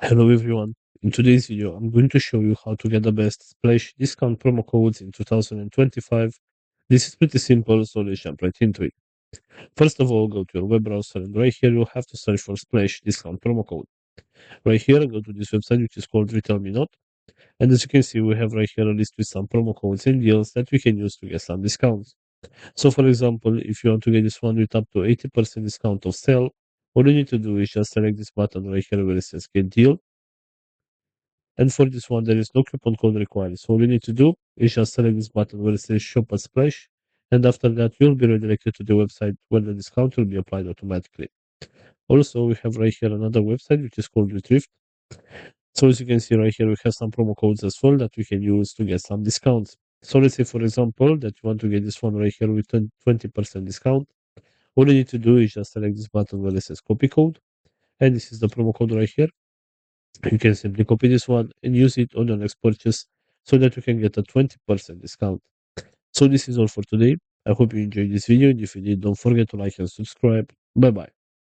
Hello everyone. In today's video, I'm going to show you how to get the best splash discount promo codes in 2025. This is pretty simple, so let's jump right into it. First of all, go to your web browser and right here you'll have to search for splash discount promo code. Right here, go to this website which is called Retail Me Not. And as you can see, we have right here a list with some promo codes and deals that we can use to get some discounts. So for example, if you want to get this one with up to 80% discount of sale, all you need to do is just select this button right here where it says get deal. And for this one, there is no coupon code required. So all you need to do is just select this button where it says Shop at Splash. And after that, you'll be redirected to the website where the discount will be applied automatically. Also, we have right here another website which is called Retrieve. So as you can see right here, we have some promo codes as well that we can use to get some discounts. So let's say, for example, that you want to get this one right here with 20% discount. All you need to do is just select this button where it says copy code. And this is the promo code right here. You can simply copy this one and use it on your next purchase so that you can get a 20% discount. So this is all for today. I hope you enjoyed this video, and if you did, don't forget to like and subscribe. Bye bye.